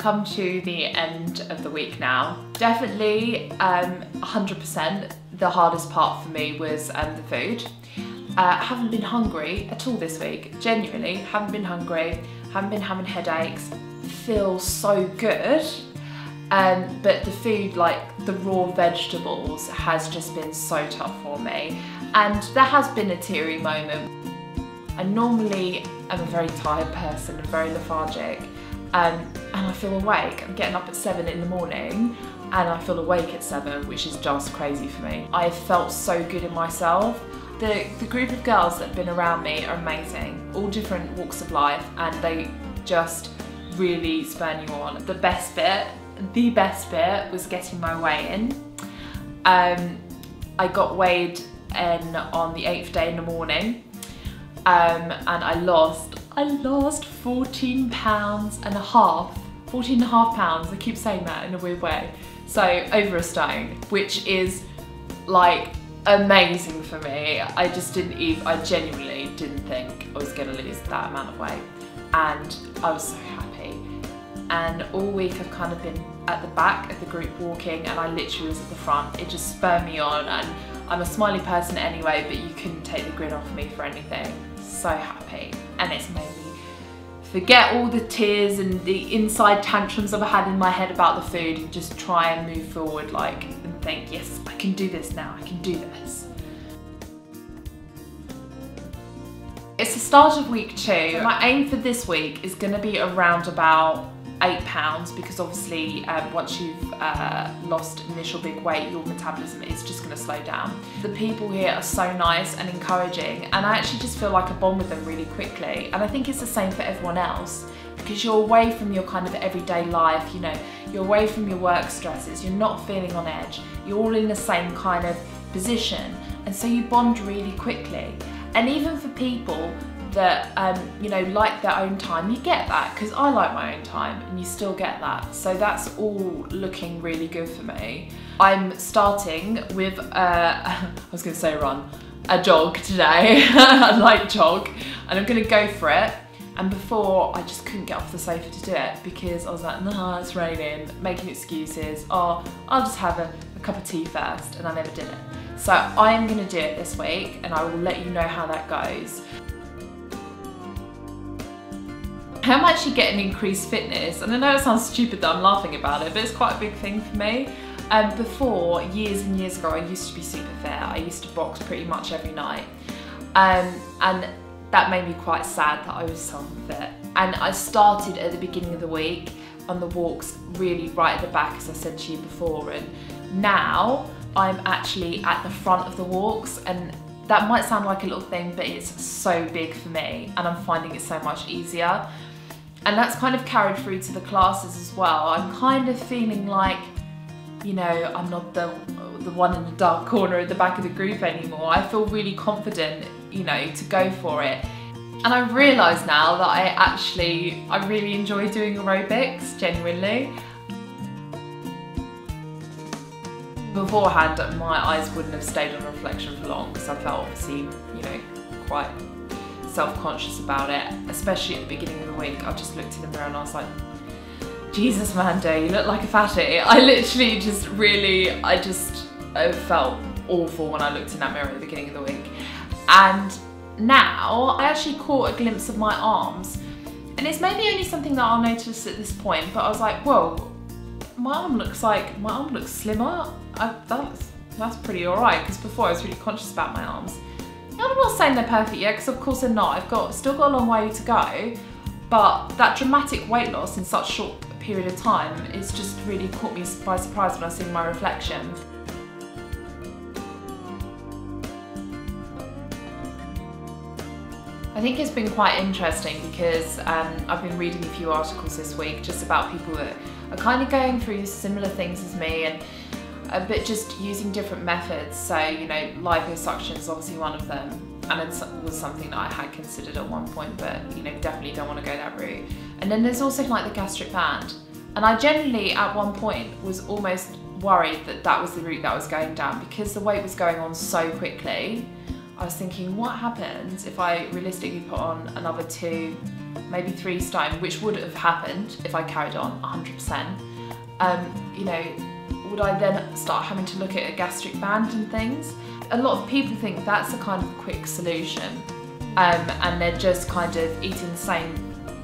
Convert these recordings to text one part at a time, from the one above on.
come to the end of the week now. Definitely 100% the hardest part for me was the food. Haven't been hungry at all this week, genuinely, haven't been hungry, haven't been having headaches, feel so good. But the food, like the raw vegetables, has just been so tough for me. And there has been a teary moment. I normally am a very tired person and very lethargic, and I feel awake. I'm getting up at 7 in the morning and I feel awake at 7, which is just crazy for me. I have felt so good in myself. The group of girls that have been around me are amazing, all different walks of life, and they just really spur you on. The best bit was getting my weigh in. I got weighed in on the 8th day in the morning, and I lost 14 pounds and a half. 14 and a half pounds, I keep saying that in a weird way. So over a stone, which is like amazing for me. I genuinely didn't think I was gonna lose that amount of weight, and I was so happy. And all week I've kind of been at the back of the group walking, and I literally was at the front. It just spurred me on, and I'm a smiley person anyway, but you couldn't take the grin off me for anything. So happy, and it's made me forget all the tears and the inside tantrums I've had in my head about the food, and just try and move forward, like, and think, yes, I can do this now, I can do this. It's the start of week 2. So my aim for this week is going to be around about 8 pounds, because obviously once you've lost initial big weight, your metabolism is just going to slow down. The people here are so nice and encouraging, and I actually just feel like I bond with them really quickly. And I think it's the same for everyone else, because you're away from your kind of everyday life, you know, you're away from your work stresses, you're not feeling on edge, you're all in the same kind of position, and so you bond really quickly. And even for people that you know, like their own time, you get that, because I like my own time, and you still get that. So that's all looking really good for me. I'm starting with I was going to say run, a jog today, a light jog, and I'm going to go for it. And before, I just couldn't get off the sofa to do it, because I was like, nah, it's raining, making excuses, oh, I'll just have a cup of tea first, and I never did it. So I am going to do it this week, and I will let you know how that goes. I'm actually getting increased fitness, and I know it sounds stupid that I'm laughing about it, but it's quite a big thing for me. Before, years and years ago, I used to be super fit. I used to box pretty much every night, and that made me quite sad that I was so unfit. And I started at the beginning of the week on the walks, really right at the back, as I said to you before, and now I'm actually at the front of the walks, and that might sound like a little thing, but it's so big for me, and I'm finding it so much easier. And that's kind of carried through to the classes as well. I'm kind of feeling like, you know, I'm not the one in the dark corner at the back of the group anymore. I feel really confident, you know, to go for it. And I realise now that I really enjoy doing aerobics, genuinely. Beforehand, my eyes wouldn't have stayed on reflection for long, because I felt obviously, you know, quite self-conscious about it, especially at the beginning of the week. I just looked in the mirror and I was like, Jesus, Amanda, you look like a fatty. I literally just I felt awful when I looked in that mirror at the beginning of the week. And now I actually caught a glimpse of my arms, and it's maybe only something that I'll notice at this point, but I was like, whoa, my arm looks slimmer. That's pretty alright, because before I was really conscious about my arms. Now, I'm not saying they're perfect yet, because of course they're not. I've still got a long way to go, but that dramatic weight loss in such a short period of time, it's just really caught me by surprise when I see my reflection. I think it's been quite interesting, because I've been reading a few articles this week just about people that are kind of going through similar things as me, and but just using different methods. So, you know, liposuction is obviously one of them, and it was something that I had considered at one point, but, you know, definitely don't want to go that route. And then there's also like the gastric band, and I generally at one point was almost worried that that was the route that I was going down, because the weight was going on so quickly. I was thinking, what happens if I realistically put on another 2 maybe 3 stone, which would have happened if I carried on 100%, you know, would I then start having to look at a gastric band and things? A lot of people think that's a kind of quick solution, and they're just kind of eating the same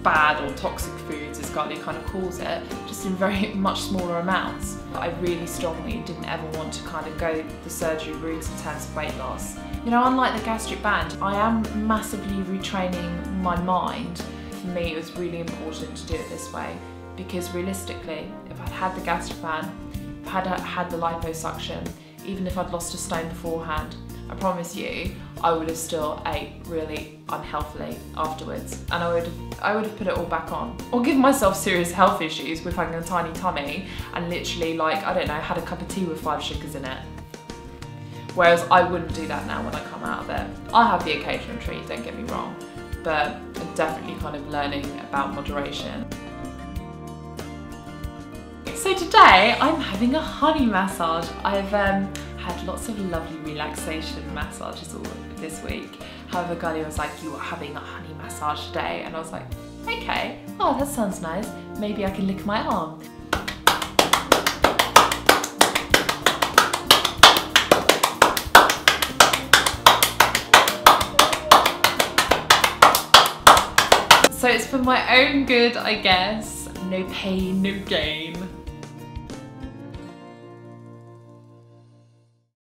bad or toxic foods, as Carly kind of calls it, just in very much smaller amounts. I really strongly didn't ever want to kind of go the surgery route in terms of weight loss. You know, unlike the gastric band, I am massively retraining my mind. For me, it was really important to do it this way, because realistically, if I'd had the gastric band, if I'd had the liposuction, even if I'd lost a stone beforehand, I promise you, I would have still ate really unhealthily afterwards, and I would have put it all back on, or given myself serious health issues with having a tiny tummy and literally, like, I don't know, had a cup of tea with 5 sugars in it. Whereas I wouldn't do that now when I come out of it. I'll have the occasional treat, don't get me wrong, but I'm definitely kind of learning about moderation. So today I'm having a honey massage. I've had lots of lovely relaxation massages all this week. However, Gully was like, you are having a honey massage today, and I was like, okay, oh, that sounds nice. Maybe I can lick my arm. So it's for my own good, I guess. No pain, no gain.